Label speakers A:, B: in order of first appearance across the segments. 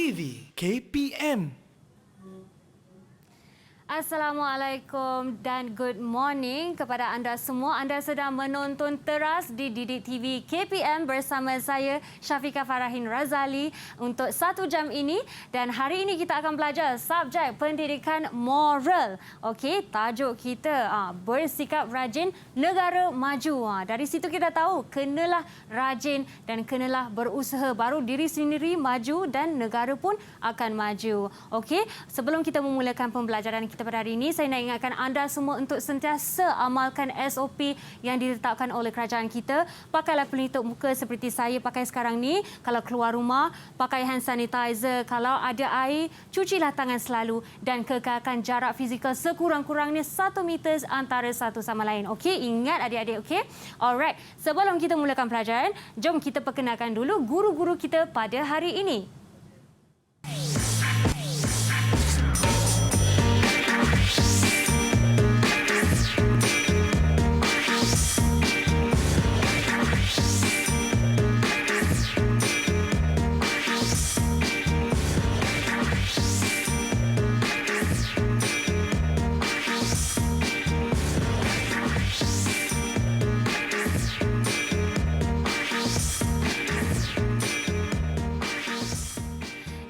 A: TV KPM.
B: Assalamualaikum dan good morning kepada anda semua. Anda sedang menonton teras di Didik TV KPM bersama saya Syafiqah Farahin Razali untuk 1 jam ini, dan hari ini kita akan belajar subjek pendidikan moral. Okey, tajuk kita bersikap rajin negara maju. Dari situ kita tahu kenalah rajin dan kenalah berusaha, baru diri sendiri maju dan negara pun akan maju. Okey, sebelum kita memulakan pembelajaran kita pada hari ini, saya nak ingatkan anda semua untuk sentiasa amalkan SOP yang ditetapkan oleh kerajaan kita. Pakailah pelitup muka seperti saya pakai sekarang ni. Kalau keluar rumah, pakai hand sanitizer. Kalau ada air, cucilah tangan selalu dan kekalkan jarak fizikal sekurang-kurangnya 1 meter antara satu sama lain. Okey, ingat adik-adik, okey? Alright, sebelum kita mulakan pelajaran, jom kita perkenalkan dulu guru-guru kita pada hari ini.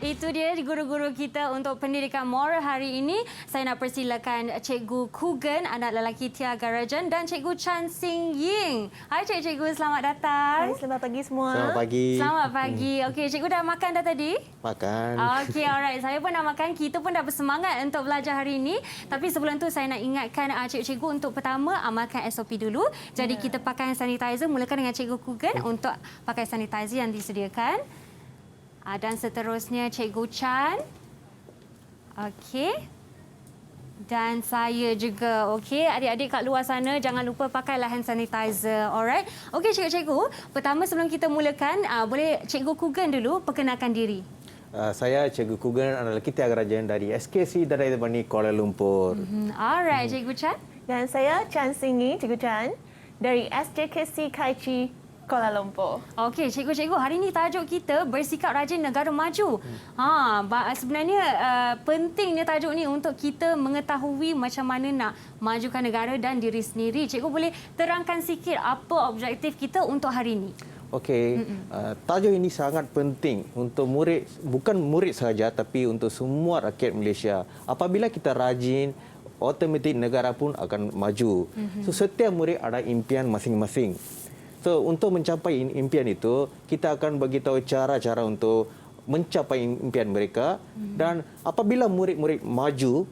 B: Itu dia guru-guru kita untuk pendidikan moral hari ini. Saya nak persilakan Cikgu Kugan, anak lelaki Tiaga Rajan, dan Cikgu Chan Sing Ying. Hai Cikgu, selamat datang.
C: Hai, selamat pagi semua.
D: Selamat pagi.
B: Selamat pagi. Okey, Cikgu dah makan dah tadi?
D: Makan.
B: Okey, alright. Saya pun dah makan. Kita pun dah bersemangat untuk belajar hari ini. Tapi sebelum tu saya nak ingatkan cikgu-cikgu untuk pertama amalkan SOP dulu. Jadi kita pakai sanitizer. Mulakan dengan Cikgu Kugan untuk pakai sanitizer yang disediakan. Dan seterusnya Cikgu Chan. Okey. Dan saya juga. Okey, adik-adik kat luar sana jangan lupa pakailah hand sanitizer. Alright. Okey cikgu-cikgu, pertama sebelum kita mulakan, boleh Cikgu Kugan dulu perkenalkan diri.
D: Saya Cikgu Kugan, anak lelaki Tiaga Rajan dari SKC Darai Bani Kuala Lumpur.
B: Alright, Cikgu Chan.
C: Dan saya Chan Singi, Cikgu Chan, dari SJKC Kaichi, Kuala Lumpur.
B: Okey, cikgu-cikgu, hari ini tajuk kita bersikap rajin negara maju. Sebenarnya pentingnya tajuk ni untuk kita mengetahui macam mana nak majukan negara dan diri sendiri. Cikgu boleh terangkan sikit apa objektif kita untuk hari ini?
D: Okey, tajuk ini sangat penting untuk murid, bukan murid sahaja tapi untuk semua rakyat Malaysia. Apabila kita rajin, automatik negara pun akan maju. So setiap murid ada impian masing-masing. So, untuk mencapai impian itu, kita akan bagi tahu cara-cara untuk mencapai impian mereka. Dan apabila murid-murid maju,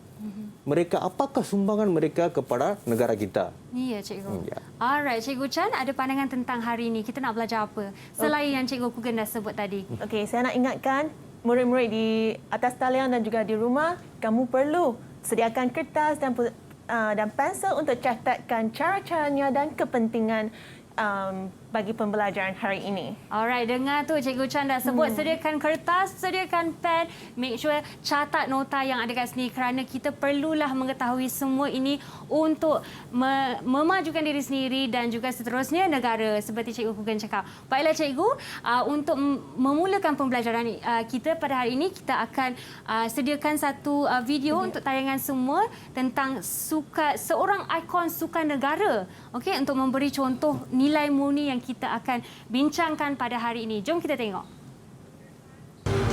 D: mereka apakah sumbangan mereka kepada negara kita?
B: Ya, cikgu.
D: Ya.
B: Alright, Cikgu Chan, ada pandangan tentang hari ini. Kita nak belajar apa? Selain yang Cikgu Kugan dah sebut tadi.
C: Okey, saya nak ingatkan murid-murid di atas talian dan juga di rumah, kamu perlu sediakan kertas dan pensel untuk catatkan cara-caranya dan kepentingan bagi pembelajaran hari ini.
B: Alright, dengar tu Cikgu Chan dah sebut sediakan kertas, sediakan pen, make sure catat nota yang ada kat sini kerana kita perlulah mengetahui semua ini untuk memajukan diri sendiri dan juga seterusnya negara seperti Cikgu Kugan cakap. Baiklah Cikgu, untuk memulakan pembelajaran kita pada hari ini, kita akan sediakan satu video untuk tayangan semua tentang seorang ikon sukan negara. Okey, untuk memberi contoh nilai murni yang kita akan bincangkan pada hari ini. Jom kita tengok.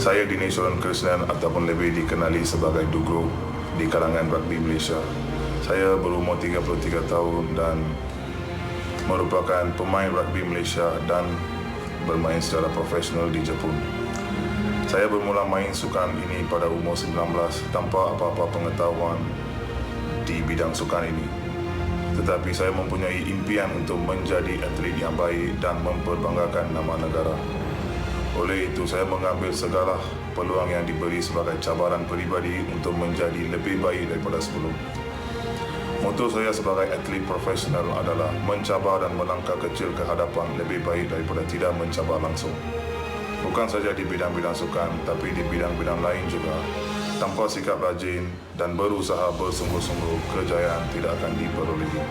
E: Saya Dinesh Soran Krishnan ataupun lebih dikenali sebagai Dugro di kalangan rugby Malaysia. Saya berumur 33 tahun dan merupakan pemain rugby Malaysia dan bermain secara profesional di Jepun. Saya bermula main sukan ini pada umur 19 tanpa apa-apa pengetahuan di bidang sukan ini. Tetapi saya mempunyai impian untuk menjadi atlet yang baik dan memperbanggakan nama negara. Oleh itu, saya mengambil segala peluang yang diberi sebagai cabaran peribadi untuk menjadi lebih baik daripada sebelum. Moto saya sebagai atlet profesional adalah mencabar dan melangkah kecil ke hadapan lebih baik daripada tidak mencabar langsung. Bukan saja di bidang-bidang sukan, tapi di bidang-bidang lain juga. Tanpa sikap rajin dan berusaha bersungguh-sungguh, kejayaan tidak akan diperolehi.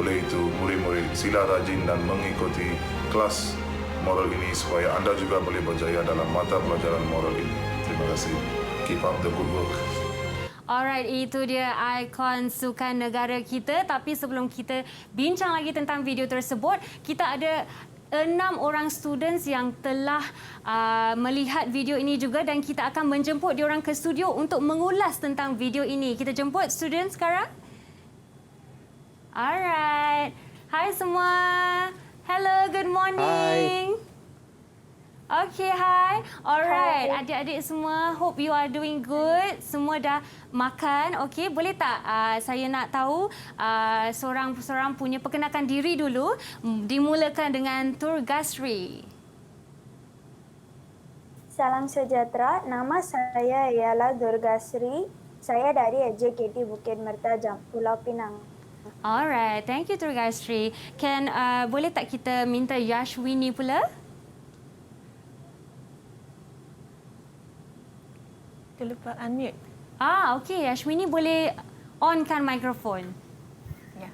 E: Oleh itu, murid-murid sila rajin dan mengikuti kelas moral ini supaya anda juga boleh berjaya dalam mata pelajaran moral ini. Terima Terima kasih. Keep up the good work.
B: Alright, itu dia ikon sukan negara kita. Tapi sebelum kita bincang lagi tentang video tersebut, kita ada 6 orang students yang telah melihat video ini juga dan kita akan menjemput diorang ke studio untuk mengulas tentang video ini. Kita jemput students sekarang. Alright. Hai semua. Hello, good morning. Okay, hi. Alright, adik-adik semua, hope you are doing good. Semua dah makan. Okay, boleh tak saya nak tahu seorang-seorang punya perkenalkan diri dulu. Dimulakan dengan Turgasri.
F: Salam sejahtera, nama saya ialah Durgasri. Saya dari JKT Bukit Mertajam, Pulau Pinang.
B: Alright, thank you Turgasri. Boleh tak kita minta Yashwini pula?
C: Terlupa unmute.
B: Okey. Yashwini boleh onkan mikrofon.
C: Ya.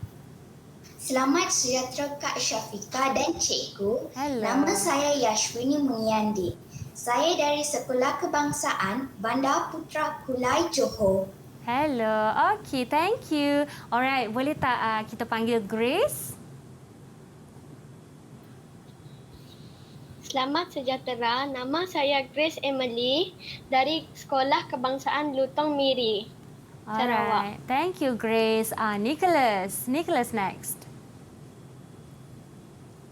G: Selamat sejahtera Kak Syafika dan Cikgu.
B: Hello.
G: Nama saya Yashwini Mulyandi. Saya dari Sekolah Kebangsaan Bandar Putra Kulai Johor.
B: Hello. Okey, thank you. Alright, boleh tak kita panggil Grace?
H: Selamat sejahtera, nama saya Grace Emily dari Sekolah Kebangsaan Lutong Miri, Sarawak.
B: Alright, thank you Grace. Nicholas. Nicholas next.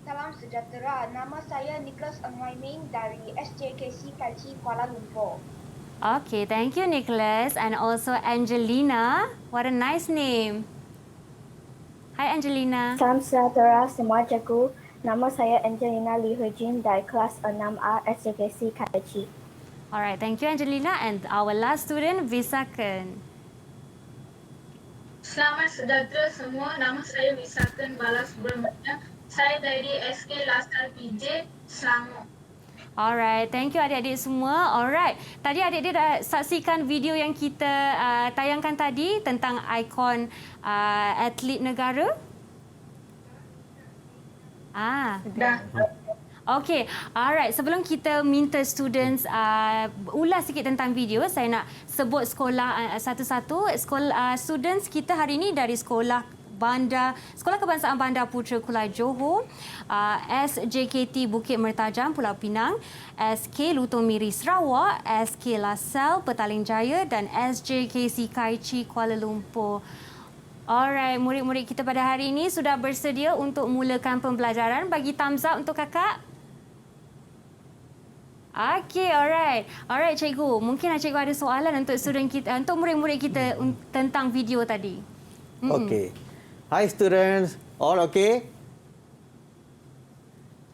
I: Salam sejahtera, nama saya Nicholas Ng Wai Ming dari SJKC Kaichi Kuala Lumpur.
B: Okay, thank you Nicholas. And also Angelina. What a nice name. Hi Angelina.
F: Salam sejahtera semua cikgu. Nama saya Angelina Lee Hui Jin dari kelas 6A SJKC Kaichi.
B: Alright, thank you Angelina. And our last student, Visakan.
J: Selamat sejahtera semua. Nama saya Visakan Balas Subramania. Saya dari SK Lasal PJ, Selangor.
B: Alright, thank you adik-adik semua. Alright, tadi adik-adik dah saksikan video yang kita tayangkan tadi tentang ikon atlet negara.
J: Dah.
B: Okey, alright. Sebelum kita minta students ulas sikit tentang video, saya nak sebut sekolah satu-satu. Students kita hari ini dari Sekolah Kebangsaan Bandar Putra Kulai Johor, SJKT Bukit Mertajam Pulau Pinang, SK Lutong Miri Sarawak, SK LaSalle Petaling Jaya dan SJKC Kaichi Kuala Lumpur. Alright, murid-murid kita pada hari ini sudah bersedia untuk mulakan pembelajaran. Bagi thumbs up untuk kakak. Okey, alright. Alright, cikgu. Mungkin cikgu ada soalan untuk student kita, untuk murid-murid kita tentang video tadi.
D: Okey. Hi students, all okay?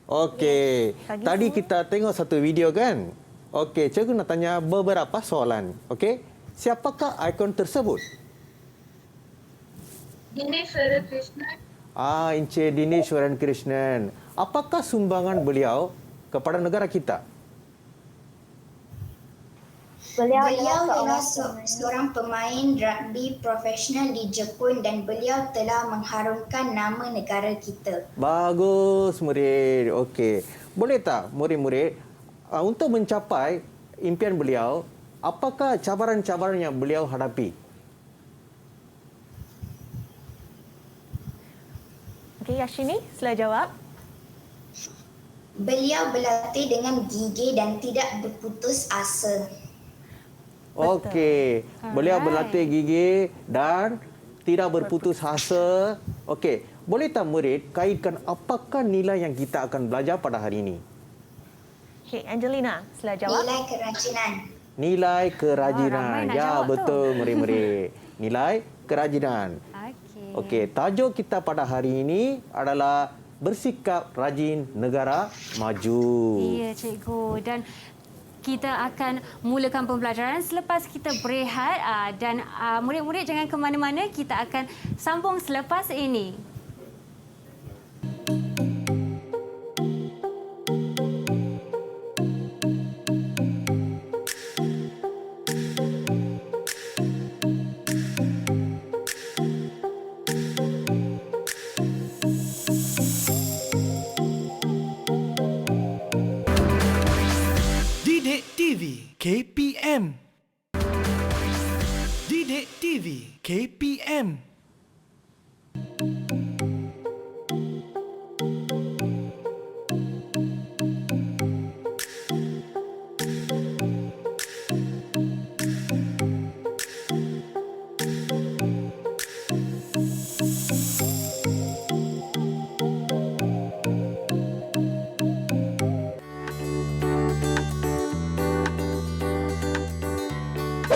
D: Okey. Tadi kita tengok satu video kan? Okey, cikgu nak tanya beberapa soalan. Okey. Siapakah ikon tersebut?
J: Dineshwaran Krishnan.
D: Encik Dineshwaran Krishnan. Apakah sumbangan beliau kepada negara kita?
G: Beliau adalah seorang pemain rugby profesional di Jepun dan beliau telah mengharumkan nama negara kita.
D: Bagus murid. Okey. Boleh tak murid-murid untuk mencapai impian beliau, apakah cabaran-cabaran yang beliau hadapi?
C: Okey, Yashini, sila jawab.
G: Beliau berlatih dengan gigih dan tidak berputus asa.
D: Okey. Beliau berlatih gigih dan tidak berputus asa. Okey. Boleh tak murid kaitkan apakah nilai yang kita akan belajar pada hari ini?
C: Okey, Angelina, sila jawab.
G: Nilai kerajinan.
D: Nilai kerajinan.
B: ramai nak
D: Ya,
B: jawab
D: betul murid-murid. Nilai kerajinan. Okey, tajuk kita pada hari ini adalah bersikap rajin negara maju.
B: Ya, cikgu. Dan kita akan mulakan pembelajaran selepas kita berehat dan murid-murid jangan ke mana-mana, kita akan sambung selepas ini.
A: Didik TV KPM KPM. Didik TV KPM.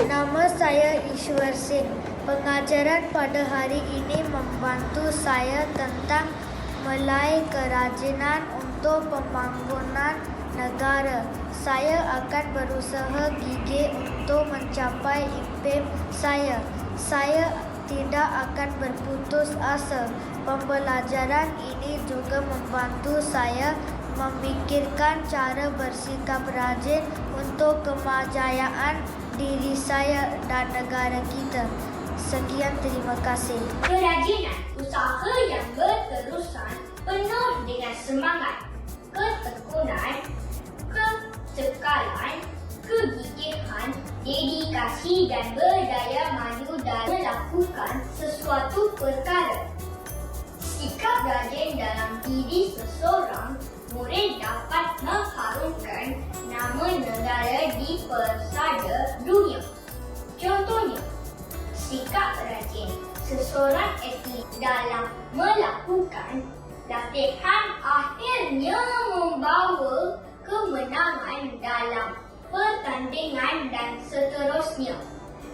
K: Nama saya Ishwar Singh. Pengajaran pada hari ini membantu saya tentang mulai kerajinan untuk pembangunan negara. Saya akan berusaha gigih untuk mencapai impian saya. Saya tidak akan berputus asa. Pembelajaran ini juga membantu saya memikirkan cara bersikap rajin untuk kemajuan diri saya dan negara kita. Sekian, terima kasih.
L: Kerajinan, usaha yang berterusan, penuh dengan semangat, ketekunan, kecekalan, kegigihan, dedikasi dan berdaya maju dalam melakukan sesuatu perkara. Sikap rajin dalam diri seseorang murid dapat mengharumkan nama negara di pesada dunia. Contohnya, sikap rajin seseorang atlet dalam melakukan latihan akhirnya membawa kemenangan dalam pertandingan dan seterusnya,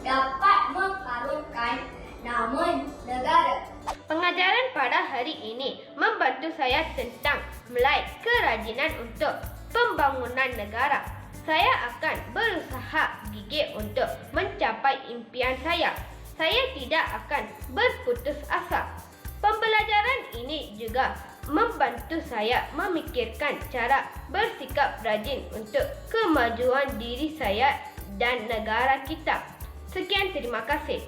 L: dapat mengharumkan nama negara.
H: Pengajaran pada hari ini membantu saya tentang mulai kerajinan untuk pembangunan negara. Saya akan berusaha gigih untuk mencapai impian saya. Saya tidak akan berputus asa. Pembelajaran ini juga membantu saya memikirkan cara bersikap rajin untuk kemajuan diri saya dan negara kita. Sekian, terima kasih.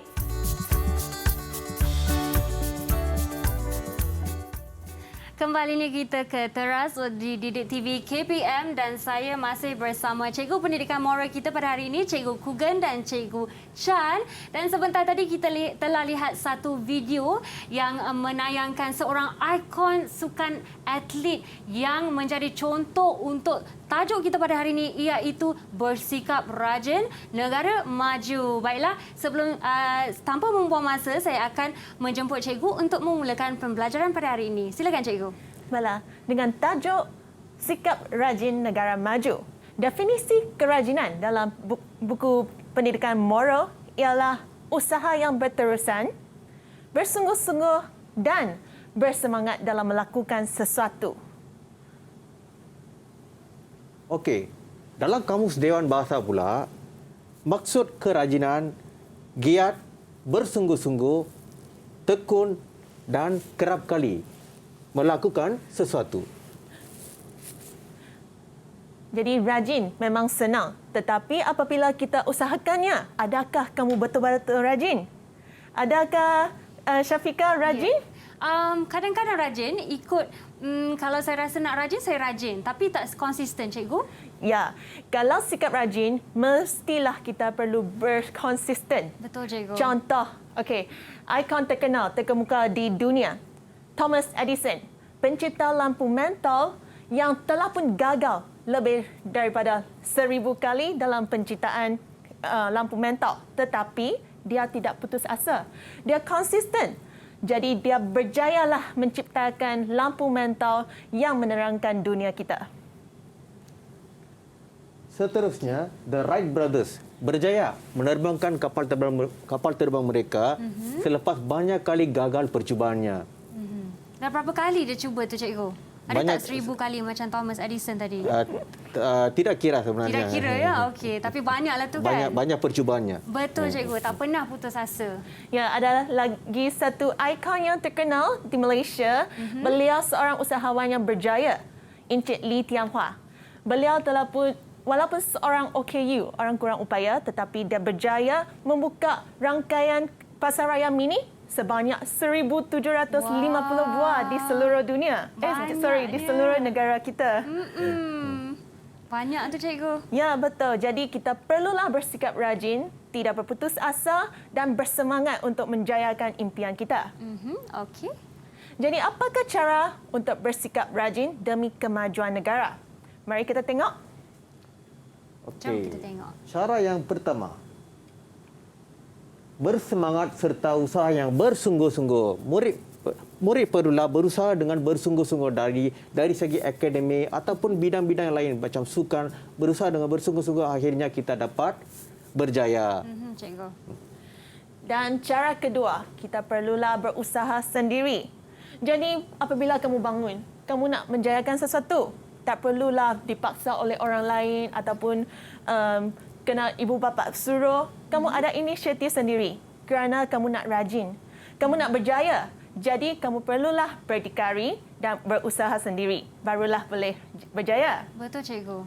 B: Kembali ni kita ke teras di Didik TV KPM dan saya masih bersama Cikgu Pendidikan Moral kita pada hari ini, Cikgu Kugan dan Cikgu Chan. Dan sebentar tadi kita telah lihat satu video yang menayangkan seorang ikon sukan atlet yang menjadi contoh untuk tajuk kita pada hari ini, iaitu bersikap rajin, negara maju. Baiklah, sebelum tanpa membuang masa, saya akan menjemput cikgu untuk memulakan pembelajaran pada hari ini. Silakan cikgu.
C: Baiklah, dengan tajuk Sikap Rajin Negara Maju. Definisi kerajinan dalam buku pendidikan moral ialah usaha yang berterusan, bersungguh-sungguh dan bersemangat dalam melakukan sesuatu.
D: Okey, dalam Kamus Dewan Bahasa pula, maksud kerajinan, giat, bersungguh-sungguh, tekun dan kerap kali melakukan sesuatu.
C: Jadi rajin memang senang, tetapi apabila kita usahakannya, adakah kamu betul-betul rajin? Adakah Syafiqah rajin?
B: Kadang-kadang rajin, ikut kalau saya rasa nak rajin, saya rajin. Tapi tak konsisten, cikgu.
C: Ya, kalau sikap rajin, mestilah kita perlu berkonsisten.
B: Betul, cikgu.
C: Contoh, ikon terkenal, terkemuka di dunia. Thomas Edison, pencipta lampu mentol yang telah pun gagal lebih daripada 1000 kali dalam penciptaan lampu mentol. Tetapi dia tidak putus asa. Dia konsisten. Jadi dia berjayalah menciptakan lampu mentol yang menerangkan dunia kita.
D: Seterusnya, The Wright Brothers berjaya menerbangkan kapal terbang mereka selepas banyak kali gagal percubaannya.
B: Dah berapa kali dia cuba tu, cikgu? Ada
D: Banyak,
B: tak 1000 kali macam Thomas Edison tadi?
D: Tidak kira sebenarnya.
B: Tidak kira ya? Okey. Tapi banyaklah tu kan?
D: Banyak percubaannya.
B: Betul, cikgu. Tak pernah putus asa.
C: Ya, ada lagi satu ikon yang terkenal di Malaysia. Beliau seorang usahawan yang berjaya, Encik Lee Tian Hua. Beliau telah pun, walaupun seorang OKU, orang kurang upaya, tetapi dia berjaya membuka rangkaian pasaraya mini sebanyak 1,750 buah di seluruh dunia. Di seluruh negara kita.
B: Banyak tu cikgu.
C: Ya, betul. Jadi kita perlulah bersikap rajin, tidak berputus asa dan bersemangat untuk menjayakan impian kita.
B: Okey.
C: Jadi apakah cara untuk bersikap rajin demi kemajuan negara? Mari kita tengok.
B: Jom
D: Okey.
B: kita tengok.
D: Cara yang pertama, bersemangat serta usaha yang bersungguh-sungguh. Murid perlulah berusaha dengan bersungguh-sungguh dari segi akademik ataupun bidang-bidang lain macam sukan. Berusaha dengan bersungguh-sungguh, akhirnya kita dapat berjaya.
B: Cikgu.
C: Dan cara kedua, kita perlulah berusaha sendiri. Jadi apabila kamu bangun, kamu nak menjayakan sesuatu, tak perlulah dipaksa oleh orang lain ataupun kena ibu bapa suruh. Kamu ada inisiatif sendiri kerana kamu nak rajin. Kamu nak berjaya. Jadi kamu perlulah berdikari dan berusaha sendiri. Barulah boleh berjaya.
B: Betul cikgu.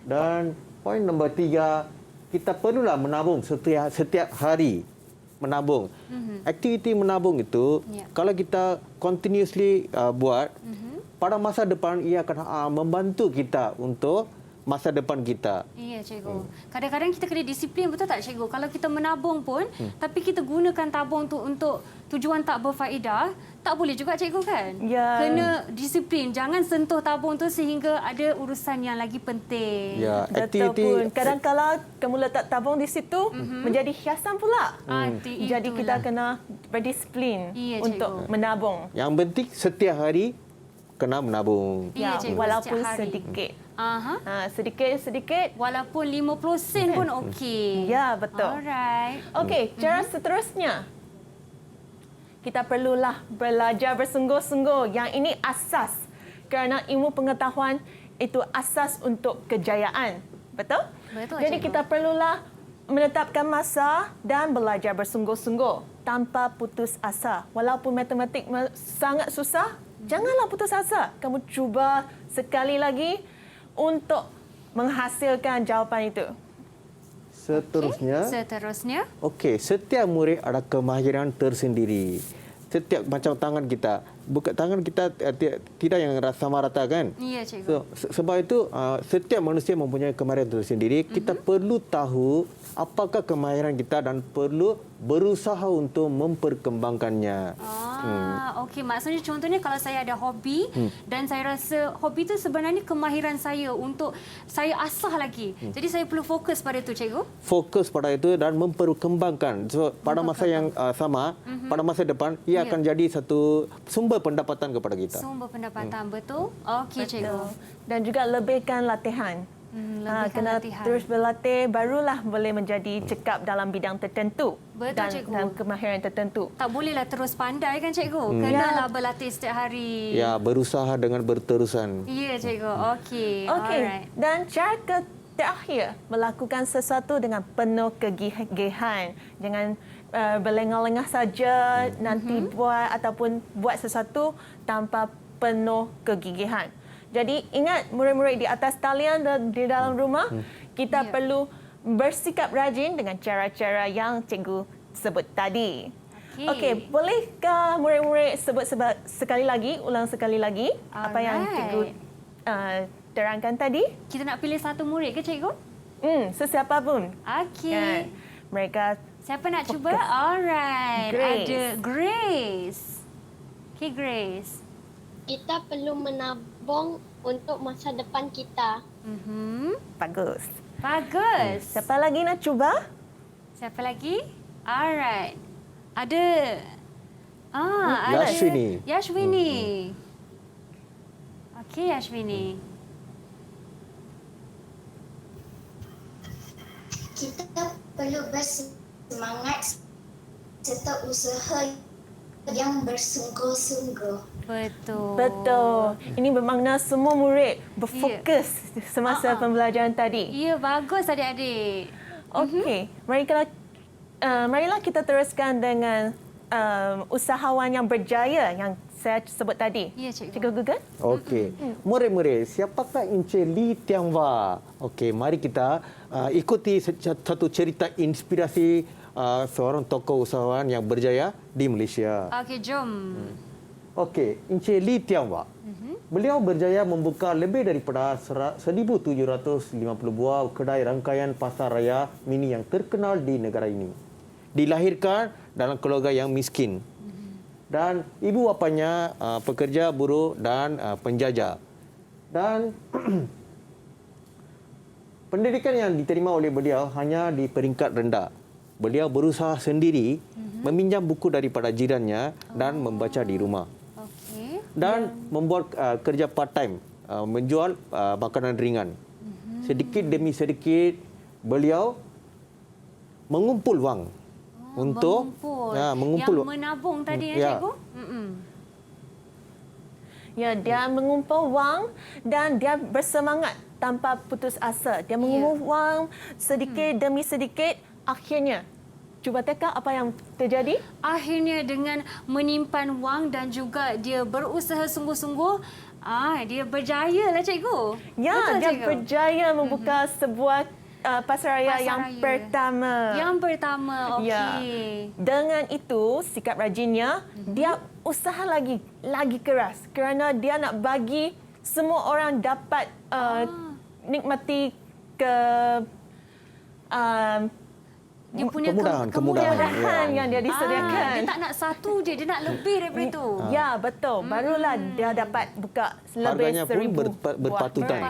D: Dan poin nombor 3, kita perlulah menabung setiap hari. Menabung. Aktiviti menabung itu, kalau kita continuously buat, pada masa depan ia akan membantu kita untuk masa depan kita.
B: Iya cikgu. Kadang-kadang kita kena disiplin, betul tak cikgu? Kalau kita menabung pun, tapi kita gunakan tabung tu untuk tujuan tak berfaedah, tak boleh juga cikgu kan?
C: Ya.
B: Kena disiplin. Jangan sentuh tabung tu sehingga ada urusan yang lagi penting.
D: Ya,
C: Betul pun. Kadang-kadang kamu letak tabung di situ, menjadi hiasan pula. Jadi kita kena berdisiplin untuk menabung.
D: Yang penting setiap hari kena menabung.
C: Ya, walaupun sedikit. Sedikit-sedikit.
B: Walaupun 50 sen pun okey.
C: Ya, betul.
B: Alright.
C: Okey, cara seterusnya. Kita perlulah belajar bersungguh-sungguh. Yang ini asas. Kerana ilmu pengetahuan itu asas untuk kejayaan. Betul?
B: Betul,
C: Jadi
B: cikgu.
C: kita perlulah menetapkan masa dan belajar bersungguh-sungguh tanpa putus asa. Walaupun matematik sangat susah, janganlah putus asa. Kamu cuba sekali lagi untuk menghasilkan jawapan itu.
D: Seterusnya. Okey, setiap murid ada kemahiran tersendiri. Setiap macam tangan kita, bukan tangan kita tidak yang sama rata kan?
B: Ya, cikgu.
D: So, sebab itu setiap manusia mempunyai kemahiran tersendiri. Kita perlu tahu apakah kemahiran kita dan perlu berusaha untuk memperkembangkannya.
B: Okey, maksudnya contohnya kalau saya ada hobi dan saya rasa hobi itu sebenarnya kemahiran saya untuk saya asah lagi. Jadi saya perlu fokus pada itu, cikgu.
D: Fokus pada itu dan memperkembangkan. So, pada masa yang sama, pada masa depan ia akan jadi satu sumber pendapatan kepada kita.
B: Sumber pendapatan, betul? Okey, cikgu.
C: Dan juga lebihkan latihan. Kena
B: latihan.
C: terus berlatih, barulah boleh menjadi cekap dalam bidang tertentu.
B: Betul,
C: dan
B: cikgu.
C: dalam kemahiran tertentu.
B: Tak bolehlah terus pandai kan, cikgu? Kenalah berlatih setiap hari.
D: Ya, berusaha dengan berterusan.
B: Ya, cikgu. Okey.
C: Okey.
B: Alright.
C: Dan cara terakhir, melakukan sesuatu dengan penuh kegigihan. Jangan berlengah-lengah saja nanti buat ataupun buat sesuatu tanpa penuh kegigihan. Jadi ingat murid-murid di atas talian dan di dalam rumah, kita perlu bersikap rajin dengan cara-cara yang cikgu sebut tadi. Okey, bolehkah murid-murid sebut sekali lagi, ulang sekali lagi apa yang cikgu terangkan tadi?
B: Kita nak pilih satu murid ke, cikgu?
C: Sesiapa pun.
B: Okey.
C: Kan? Mereka
B: siapa nak cuba? Alright.
C: Grace.
B: Ada Grace. Okay, Grace.
M: Kita perlu menabung untuk masa depan kita.
C: Bagus.
B: Bagus.
C: Siapa lagi nak cuba?
B: Siapa lagi? Alright. Ada
D: Yashwini.
B: Yashwini. Okey, Yashwini.
G: Kita perlu bersemangat serta usaha yang bersungguh-sungguh.
B: Betul.
C: Betul. Ini bermakna semua murid berfokus semasa pembelajaran tadi.
B: Ya, bagus adik-adik.
C: Okey, marilah kita teruskan dengan usahawan yang berjaya yang saya sebut tadi.
B: Ya, cikgu.
C: Cikgu Gugan?
D: Okey. Murid-murid, siapakah Encik Lee Tiang Wah? Okey, mari kita ikuti satu cerita inspirasi seorang tokoh usahawan yang berjaya di Malaysia.
B: Okey, jom.
D: Okey, Encik Lee Tiang Wah. Beliau berjaya membuka lebih daripada 1,750 buah kedai rangkaian pasar raya mini yang terkenal di negara ini. Dilahirkan dalam keluarga yang miskin. Dan ibu bapanya pekerja buruh dan penjajah. Dan pendidikan yang diterima oleh beliau hanya di peringkat rendah. Beliau berusaha sendiri meminjam buku daripada jirannya dan membaca di rumah. Dan membuat kerja part-time, menjual makanan ringan. Sedikit demi sedikit beliau mengumpul wang untuk mengumpul.
B: Yang menabung tadi cikgu?
C: Ya, dia mengumpul wang dan dia bersemangat tanpa putus asa. Dia mengumpul wang sedikit demi sedikit, akhirnya cuba teka apa yang terjadi?
B: Akhirnya dengan menyimpan wang dan juga dia berusaha sungguh-sungguh, dia berjaya lah cikgu.
C: Ya,
B: betul,
C: dia
B: cikgu?
C: berjaya membuka sebuah pasar raya yang pertama.
B: Yang pertama, okey.
C: Ya. Dengan itu, sikap rajinnya, dia usaha lagi keras kerana dia nak bagi semua orang dapat nikmati
B: dia punya
D: kemudahan
C: yang dia disediakan.
B: Dia tak nak satu je, dia nak lebih daripada itu.
C: Ya, betul. Barulah dia dapat buka lebih
D: harganya
C: 1,000
D: pun berpatutan.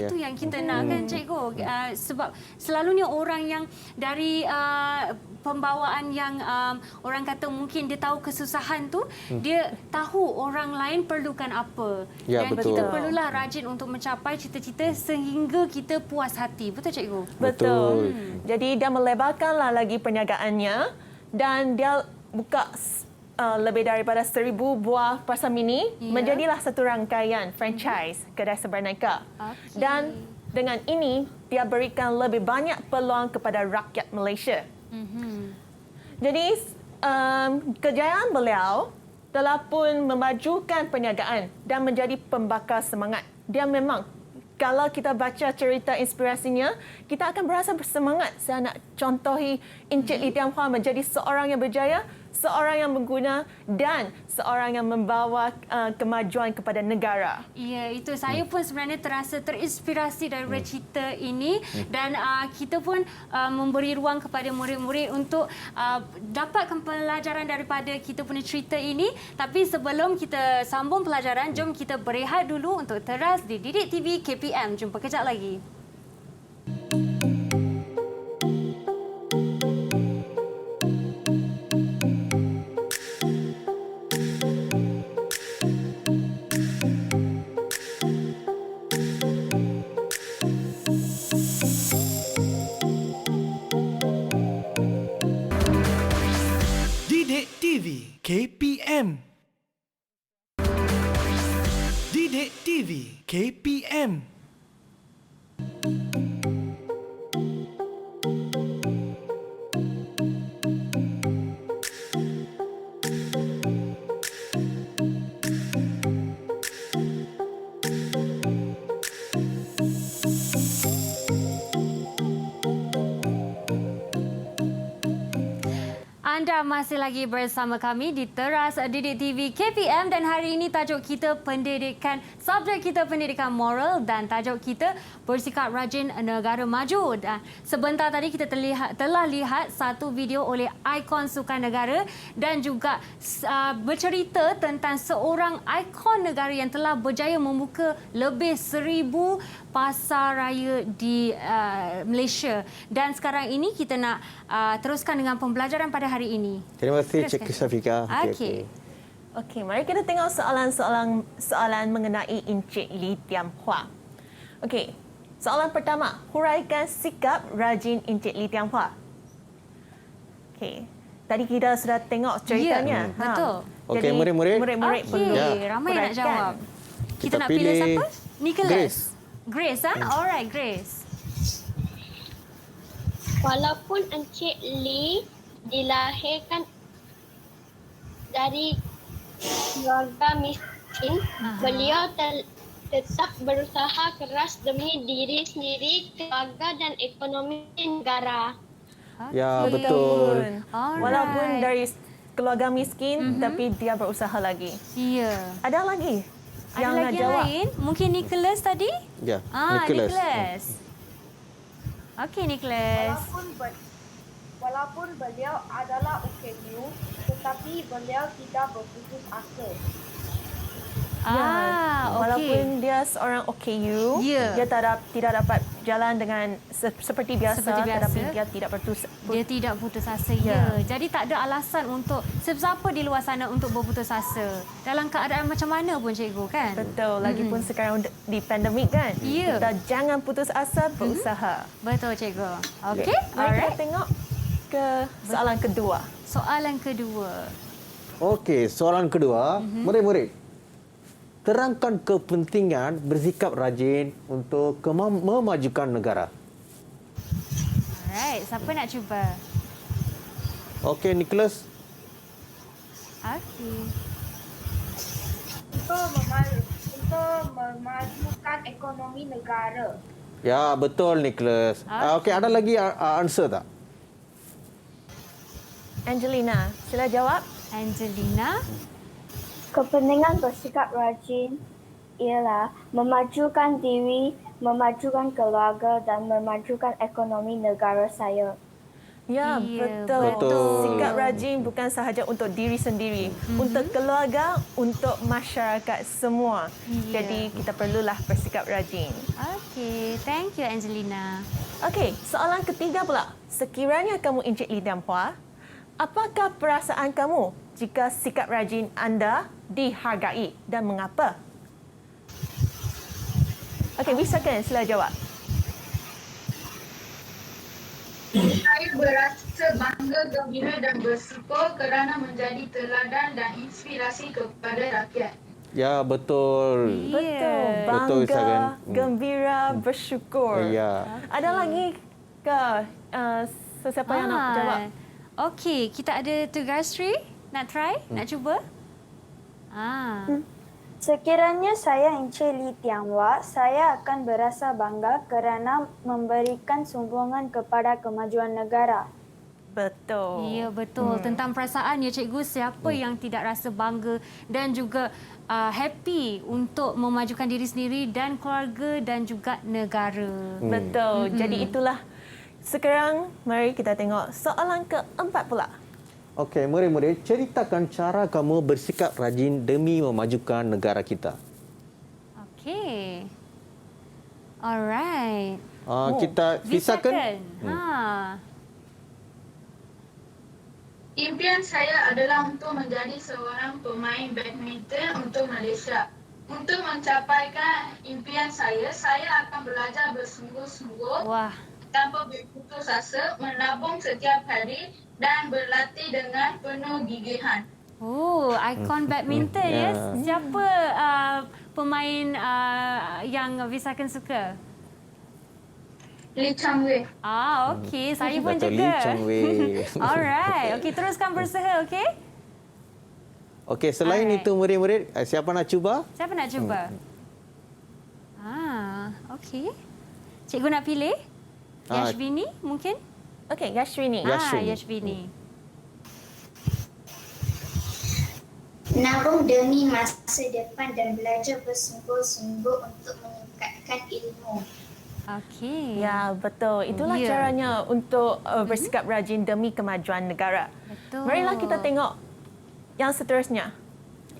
B: Itu yang kita nak kan cikgu. Sebab selalunya orang yang dari pembawaan yang orang kata mungkin dia tahu kesusahan tu, dia tahu orang lain perlukan apa.
D: Ya,
B: dan
D: betul.
B: kita perlulah rajin untuk mencapai cita-cita sehingga kita puas hati. Betul cikgu?
C: Betul. Jadi dia melebarkanlah lagi perniagaannya dan dia buka lebih daripada 1,000 buah pasar mini, menjadilah satu rangkaian franchise kedai seberaneka. Dan dengan ini dia berikan lebih banyak peluang kepada rakyat Malaysia. Jadi kejayaan beliau telah pun memajukan perniagaan dan menjadi pembakar semangat. Dia memang, kalau kita baca cerita inspirasinya, kita akan berasa bersemangat. Saya nak contohi Encik Lee Tiam Hua menjadi seorang yang berjaya, seorang yang berguna dan seorang yang membawa kemajuan kepada negara.
B: Ya, itu saya pun sebenarnya terasa terinspirasi daripada cerita ini dan kita pun memberi ruang kepada murid-murid untuk dapatkan pelajaran daripada kita punya cerita ini. Tapi sebelum kita sambung pelajaran, jom kita berehat dulu untuk teras di Didik TV KPM. Jumpa kejap lagi.
A: Didik TV KPM. Didik TV KPM.
B: Anda masih lagi bersama kami di Teras Didik TV KPM dan hari ini tajuk kita pendidikan, subjek kita pendidikan moral dan tajuk kita bersikap rajin negara maju. Dan sebentar tadi kita telah lihat satu video oleh ikon sukan negara dan juga bercerita tentang seorang ikon negara yang telah berjaya membuka lebih 1,000 pasar raya di Malaysia. Dan sekarang ini kita nak teruskan dengan pembelajaran pada hari ini.
D: Terima kasih Cik Syafika.
C: Okey, mari kita tengok soalan mengenai Encik Lee Tiam Hua. Okey, soalan pertama, huraikan sikap rajin Encik Lee Tiam Hua. Okey, tadi kita sudah tengok ceritanya.
B: Ya, betul.
D: Okey, murid-murid.
C: Murid-murid
B: Okey, ramai yang nak jawab. Kita nak pilih siapa? Nicholas. Grace, Alright, Grace.
M: Walaupun Encik Lee dilahirkan dari keluarga miskin, beliau tetap berusaha keras demi diri sendiri, keluarga dan ekonomi negara.
D: Ya, betul.
C: Walaupun dari keluarga miskin, tapi dia berusaha lagi.
B: Ya.
C: Ada lagi? yang
B: Ada
C: nak
B: lagi yang
C: jawab.
B: lain? Mungkin Nicholas tadi?
D: Ya,
B: Nicholas. Okey, Nicholas.
I: Walaupun beliau adalah OKU, tetapi beliau tidak berputus asa.
B: Okey.
C: Walaupun dia seorang OKU,
B: Ya.
C: dia tidak dapat jalan dengan seperti biasa, tetapi dia tidak
B: Dia tidak putus asa.
C: Ya.
B: Ya. Jadi tak ada alasan untuk siapa di luar sana untuk berputus asa. Dalam keadaan macam mana pun cikgu kan?
C: Betul. Lagipun sekarang di pandemik kan.
B: Ya.
C: Kita jangan putus asa, berusaha.
B: Betul cikgu. Okey.
C: Mari kita
B: Alright.
C: tengok ke soalan kedua.
B: Soalan kedua.
D: Okey, soalan kedua. Murid-murid, terangkan kepentingan bersikap rajin untuk memajukan negara.
B: Alright, siapa nak cuba?
D: Okey, Nicholas.
B: Okey.
I: Untuk memajukan ekonomi negara.
D: Ya, betul Nicholas. Okey, ada lagi answer tak?
C: Angelina, sila jawab.
B: Angelina.
F: Kepentingan bersikap rajin ialah memajukan diri, memajukan keluarga dan memajukan ekonomi negara saya.
C: Ya, betul. Sikap rajin bukan sahaja untuk diri sendiri, untuk keluarga, untuk masyarakat semua. Jadi kita perlulah bersikap rajin.
B: Okey, thank you Angelina.
C: Okey, soalan ketiga pula. Sekiranya kamu Encik Lee dan Puan, apakah perasaan kamu jika sikap rajin anda dihargai dan mengapa? Okey, Wisakan, sila jawab.
J: Saya berasa bangga, gembira dan bersyukur kerana menjadi teladan dan inspirasi kepada rakyat.
D: Ya, betul.
C: Betul.
D: Betul,
C: Bangga,
D: Isagan.
C: gembira, bersyukur.
D: Ya.
C: Ada lagi ke sesiapa yang nak jawab?
B: Okey, kita ada tugas Sri. Nak try? Nak cuba?
F: Sekiranya saya Encik Lee Tiang Wah, saya akan berasa bangga kerana memberikan sumbangan kepada kemajuan negara.
C: Betul.
B: Ya, betul. Tentang perasaan ya cikgu, siapa yang tidak rasa bangga dan juga happy untuk memajukan diri sendiri dan keluarga dan juga negara.
C: Betul. Jadi itulah. Sekarang mari kita tengok soalan keempat pula.
D: Okey, murid-murid, ceritakan cara kamu bersikap rajin demi memajukan negara kita.
B: Okey. Alright.
D: Kita Wisakan.
J: Impian saya adalah untuk menjadi seorang pemain badminton untuk Malaysia. Untuk mencapaikan impian saya akan belajar bersungguh-sungguh tanpa berputus asa, menabung setiap hari dan berlatih dengan penuh gigihan.
B: Oh, ikon badminton ya. Siapa pemain yang Wisakan suka?
J: Lee Chang Wei.
B: Okey. Saya pun
D: Betul,
B: juga.
D: Lee Chang Wei.
B: Alright. Okey, teruskan berusaha, okey?
D: Okey, selain itu murid-murid, siapa nak cuba?
B: Siapa nak cuba? Okey. Cikgu nak pilih? Yashvini mungkin?
C: Okey, Yashvini.
B: Yashvini.
G: Menabung demi masa depan dan belajar bersungguh-sungguh untuk meningkatkan ilmu.
B: Okey.
C: Ya, betul. Itulah caranya untuk bersikap rajin demi kemajuan negara.
B: Betul.
C: Marilah kita tengok yang seterusnya.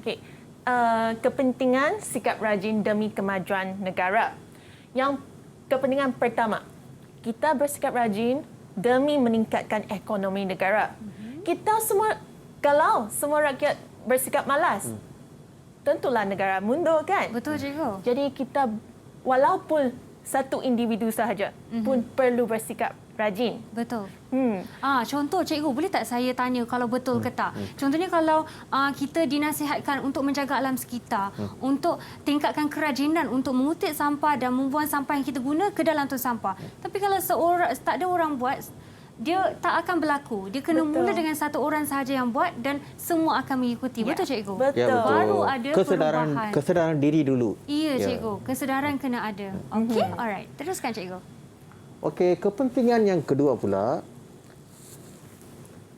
C: Okey. Kepentingan sikap rajin demi kemajuan negara. Yang kepentingan pertama, kita bersikap rajin demi meningkatkan ekonomi negara. Kita semua, kalau semua rakyat bersikap malas, tentulah negara mundur kan?
B: Betul cikgu.
C: Jadi kita walaupun satu individu sahaja pun perlu bersikap rajin.
B: Betul. Contoh cikgu, boleh tak saya tanya kalau betul ke tak? Contohnya kalau kita dinasihatkan untuk menjaga alam sekitar, untuk tingkatkan kerajinan untuk mengutip sampah dan membuang sampah yang kita guna ke dalam tong sampah. Tapi kalau tak ada orang buat, dia tak akan berlaku. Dia kena mula dengan satu orang sahaja yang buat dan semua akan mengikuti. Betul cikgu?
C: Betul.
D: Ya, betul.
B: Baru ada perubahan.
D: Kesedaran diri dulu.
B: Ya, cikgu. Kesedaran kena ada. Okey, alright. Teruskan cikgu.
D: Okey, kepentingan yang kedua pula,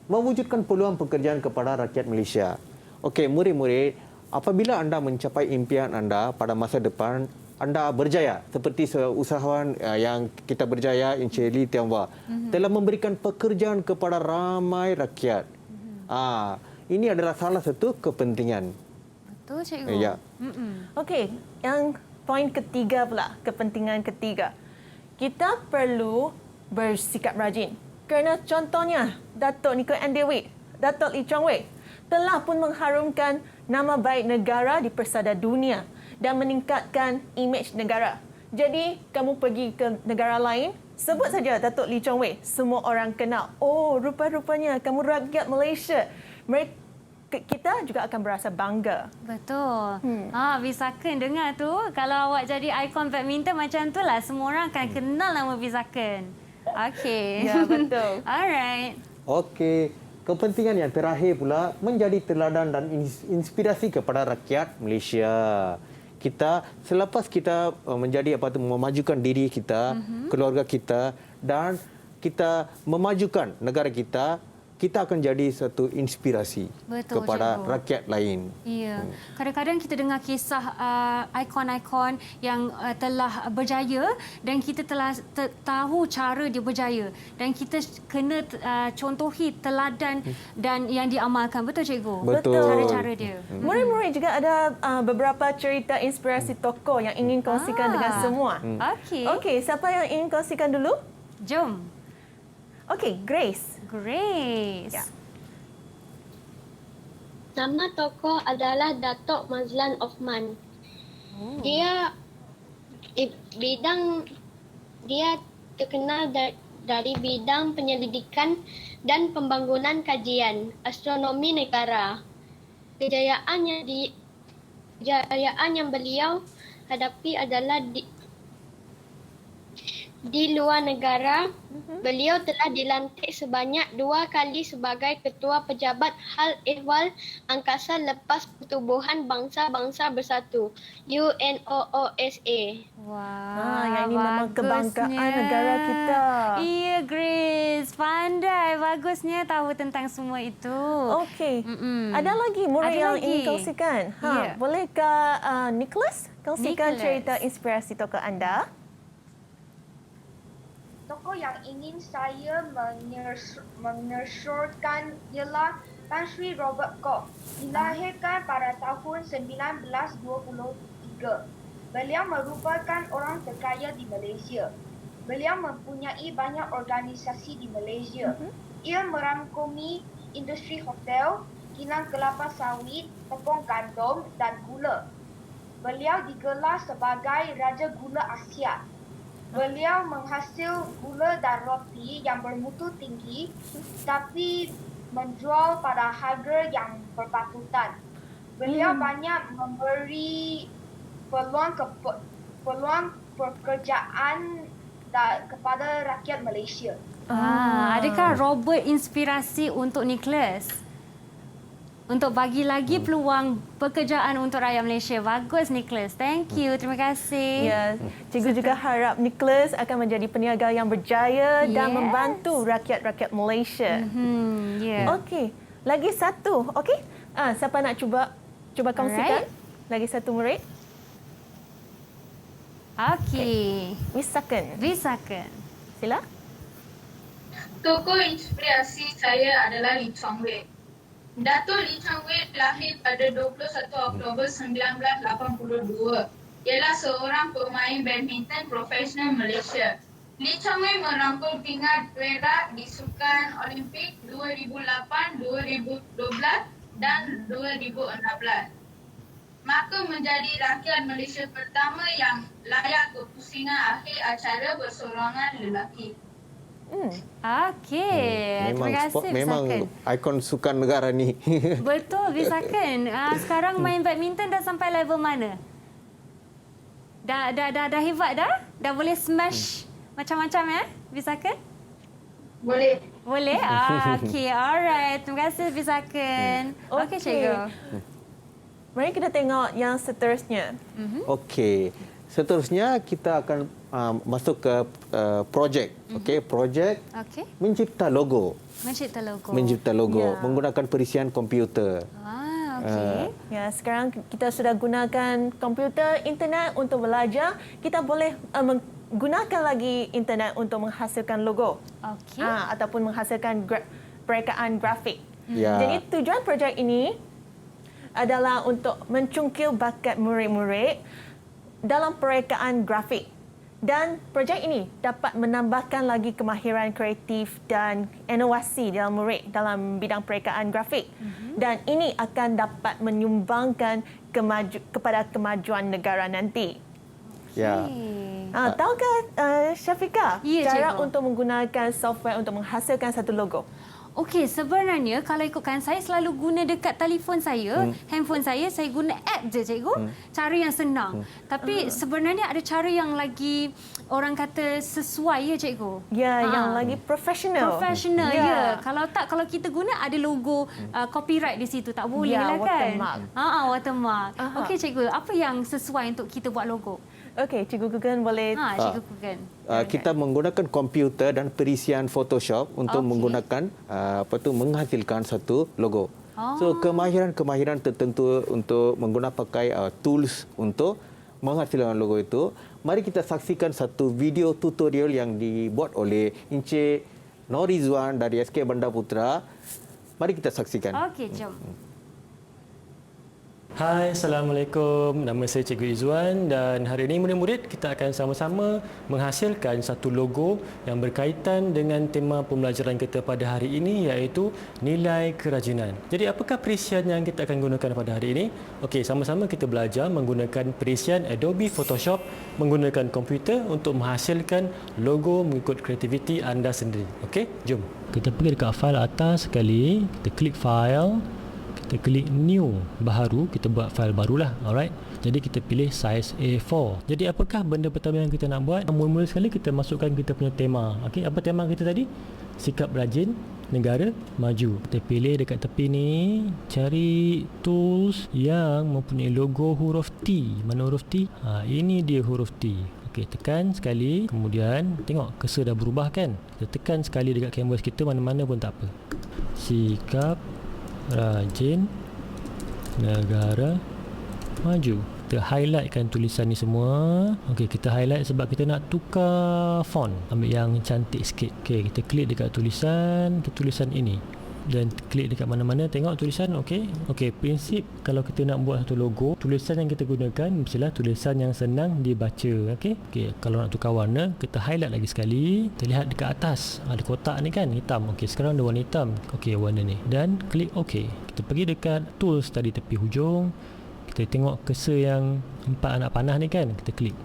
D: mewujudkan peluang pekerjaan kepada rakyat Malaysia. Okey, murid-murid, apabila anda mencapai impian anda pada masa depan, anda berjaya seperti usahawan yang kita berjaya, Encik Lee Tian Wah, telah memberikan pekerjaan kepada ramai rakyat. Ini adalah salah satu kepentingan.
B: Betul, cikgu.
D: Ya.
C: Okey, yang poin ketiga pula, kepentingan ketiga. Kita perlu bersikap rajin. Kerana contohnya, Datuk Nicholas Dewi, Datuk Lee Chong Wei telah pun mengharumkan nama baik negara di persada dunia dan meningkatkan imej negara. Jadi, kamu pergi ke negara lain, sebut saja Datuk Lee Chong Wei, semua orang kenal. Oh, rupa-rupanya kamu rakyat Malaysia. Kita juga akan berasa bangga.
B: Betul. Visaken dengar tu, kalau awak jadi ikon badminton macam tu lah, semua orang akan kenal nama Visaken. Okey.
C: Ya, betul.
B: Alright.
D: Okey. Kepentingan yang terakhir pula menjadi teladan dan inspirasi kepada rakyat Malaysia. Selepas kita menjadi memajukan diri kita, keluarga kita dan kita memajukan negara kita, kita akan jadi satu inspirasi kepada rakyat lain.
B: Ya. Kadang-kadang kita dengar kisah ikon-ikon yang telah berjaya dan kita telah tahu cara dia berjaya dan kita kena contohi teladan dan yang diamalkan. Betul, cikgu?
D: Betul.
B: Cara-cara dia.
C: Murid-murid juga ada beberapa cerita inspirasi tokoh yang ingin kongsikan dengan semua. Okey, siapa yang ingin kongsikan dulu?
B: Jom.
C: Okey, Grace.
B: Ya.
M: Nama tokoh adalah Datuk Mazlan Othman. Dia terkenal dari bidang penyelidikan dan pembangunan kajian astronomi negara. Kejayaan yang beliau hadapi adalah di luar negara. Beliau telah dilantik sebanyak 2 kali sebagai Ketua Pejabat Hal Ehwal Angkasa lepas Pertubuhan Bangsa-Bangsa Bersatu UNOOSA.
B: Wah,
C: yang ini memang kebanggaan negara kita.
B: Iya, Grace. Pandai. Bagusnya tahu tentang semua itu.
C: Okey. Ada lagi murid yang ingin kongsikan? Bolehkah Nicholas kongsikan cerita inspirasi tokoh anda?
I: Tokoh yang ingin saya mengesyorkan ialah Tan Sri Robert Koh. Dilahirkan pada tahun 1923. Beliau merupakan orang terkaya di Malaysia. Beliau mempunyai banyak organisasi di Malaysia. Ia merangkumi industri hotel, kilang kelapa sawit, tepung gandum dan gula. Beliau digelar sebagai Raja Gula Asia. Beliau menghasil gula dan roti yang bermutu tinggi tapi menjual pada harga yang berpatutan. Beliau banyak memberi peluang pekerjaan kepada rakyat Malaysia.
B: Adakah Robert inspirasi untuk Nicholas? Untuk bagi lagi peluang pekerjaan untuk rakyat Malaysia. Bagus, Nicholas. Thank you. Terima kasih.
C: Ya, cikgu juga harap Nicholas akan menjadi peniaga yang berjaya dan membantu rakyat-rakyat Malaysia. Okey, lagi satu. Okey, siapa nak cuba kongsikan? Lagi satu murid. Okey. Visaken. Sila.
J: Tokoh inspirasi saya adalah Lee Chong Wei. Datuk Lee Chong Wei lahir pada 21 Oktober 1982. Ialah seorang pemain badminton profesional Malaysia. Lee Chong Wei merangkul pingat perak di Sukan Olimpik 2008, 2012 dan 2016. Maka menjadi rakyat Malaysia pertama yang layak ke pusingan akhir acara bersorangan lelaki.
B: Okey. Terima kasih,
D: memang ikon sukan negara ni.
B: Betul, Visaken. Sekarang main badminton dah sampai level mana? Dah hebat dah? Dah boleh smash macam-macam Visaken?
J: Boleh.
B: Boleh? Okey, alright. Terima kasih, Visaken. Okey, cikgu.
C: Mari kita tengok yang seterusnya.
D: Okey. Seterusnya kita akan masuk ke projek. Okey, projek mencipta logo. Mencipta logo
B: Ya.
D: menggunakan perisian komputer.
B: Okey.
C: Ya, sekarang kita sudah gunakan komputer, internet untuk belajar. Kita boleh menggunakan lagi internet untuk menghasilkan logo.
B: Okey.
C: Ataupun menghasilkan perekaan grafik.
D: Ya.
C: Jadi tujuan projek ini adalah untuk mencungkil bakat murid-murid dalam perekaan grafik. Dan projek ini dapat menambahkan lagi kemahiran kreatif dan inovasi dalam murid dalam bidang perekaan grafik. Dan ini akan dapat menyumbangkan kepada kemajuan negara nanti.
D: Ya.
C: Tahukah Syafiqah cara
B: Ya,
C: untuk menggunakan software untuk menghasilkan satu logo?
B: Okey, sebenarnya kalau ikutkan saya selalu guna dekat telefon saya, handphone saya guna app je cikgu. Cara yang senang. Tapi sebenarnya ada cara yang lagi orang kata sesuai ya cikgu.
C: Ya, yang lagi profesional.
B: Profesional ya. Kalau kita guna ada logo copyright di situ tak boleh lah kan.
C: Watermark.
B: Watermark. Okey cikgu, apa yang sesuai untuk kita buat logo?
C: Okey, Cikgu Gugan boleh.
B: Cikgu Gugan.
D: Kita menggunakan komputer dan perisian Photoshop untuk menggunakan menghasilkan satu logo. So kemahiran tertentu untuk menggunakan pakai tools untuk menghasilkan logo itu. Mari kita saksikan satu video tutorial yang dibuat oleh Encik Norizwan dari SK Bandar Putra. Mari kita saksikan.
B: Okey, jom.
N: Hai, Assalamualaikum. Nama saya Cikgu Izzuan dan hari ini murid-murid kita akan sama-sama menghasilkan satu logo yang berkaitan dengan tema pembelajaran kita pada hari ini iaitu nilai kerajinan. Jadi apakah perisian yang kita akan gunakan pada hari ini? Okey, sama-sama kita belajar menggunakan perisian Adobe Photoshop menggunakan komputer untuk menghasilkan logo mengikut kreativiti anda sendiri. Okey, jom. Kita pergi dekat file atas sekali, kita klik file. Kita klik new, baharu, kita buat file barulah. Alright. Jadi kita pilih size A4. Jadi apakah benda pertama yang kita nak buat? Mula-mula sekali kita masukkan kita punya tema. Okey, apa tema kita tadi? Sikap rajin negara maju. Kita pilih dekat tepi ni, cari tools yang mempunyai logo huruf T. Mana huruf T? Ini dia huruf T. Okey, tekan sekali, kemudian tengok cursor dah berubah kan? Kita tekan sekali dekat canvas kita, mana-mana pun tak apa. Sikap rajin negara maju. Kita highlightkan tulisan ni semua. Okey, kita highlight sebab kita nak tukar font, ambil yang cantik sikit. Okey, kita klik dekat tulisan ini dan klik dekat mana-mana, tengok tulisan. Okey, prinsip kalau kita nak buat satu logo, tulisan yang kita gunakan mestilah tulisan yang senang dibaca. Okey, kalau nak tukar warna, kita highlight lagi sekali. Kita lihat dekat atas ada kotak ni kan, hitam. Okey, sekarang ada warna hitam. Okey, warna ni, dan klik OK. Kita pergi dekat tools tadi tepi hujung, kita tengok cursor yang 4 anak panah ni kan, kita klik.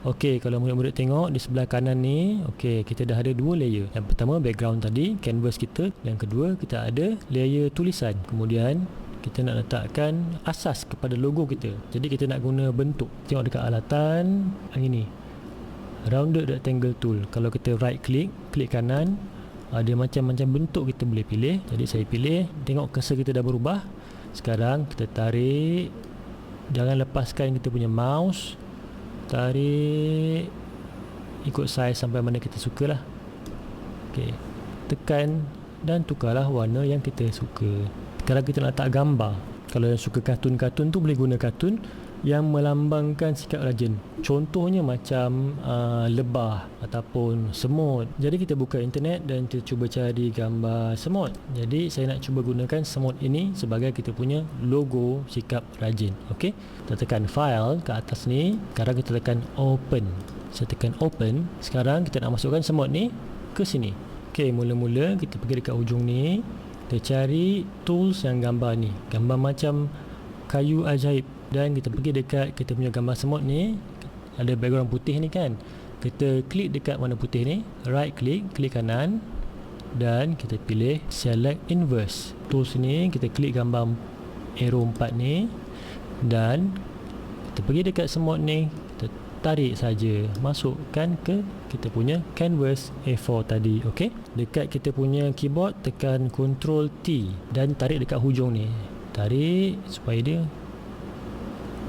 N: Okey, kalau murid-murid tengok di sebelah kanan ni, okey, kita dah ada 2 layer. Yang pertama background tadi, canvas kita. Yang kedua kita ada layer tulisan. Kemudian kita nak letakkan asas kepada logo kita. Jadi kita nak guna bentuk. Tengok dekat alatan ini, rounded rectangle tool. Kalau kita right click, klik kanan, ada macam-macam bentuk kita boleh pilih. Jadi saya pilih, tengok cursor kita dah berubah. Sekarang kita tarik, jangan lepaskan kita punya mouse. Tarik ikut saiz sampai mana kita sukalah. Okey, tekan dan tukarlah warna yang kita suka. Sekarang kita nak letak gambar. Kalau yang suka kartun-kartun tu boleh guna kartun yang melambangkan sikap rajin. Contohnya macam lebah ataupun semut. Jadi kita buka internet dan kita cuba cari gambar semut. Jadi saya nak cuba gunakan semut ini sebagai kita punya logo sikap rajin. Okey, kita tekan file ke atas ni. Sekarang kita tekan open. Saya tekan open. Sekarang kita nak masukkan semut ni ke sini. Okey, mula-mula kita pergi dekat hujung ni. Kita cari tools yang gambar ni, gambar macam kayu ajaib. Dan kita pergi dekat kita punya gambar semut ni, ada background putih ni kan. Kita klik dekat warna putih ni, right click, klik kanan, dan kita pilih select inverse. Tools ni kita klik gambar arrow 4 ni, dan kita pergi dekat semut ni, kita tarik saja, masukkan ke kita punya canvas A4 tadi. Okey, dekat kita punya keyboard tekan Ctrl T dan tarik dekat hujung ni, tarik supaya dia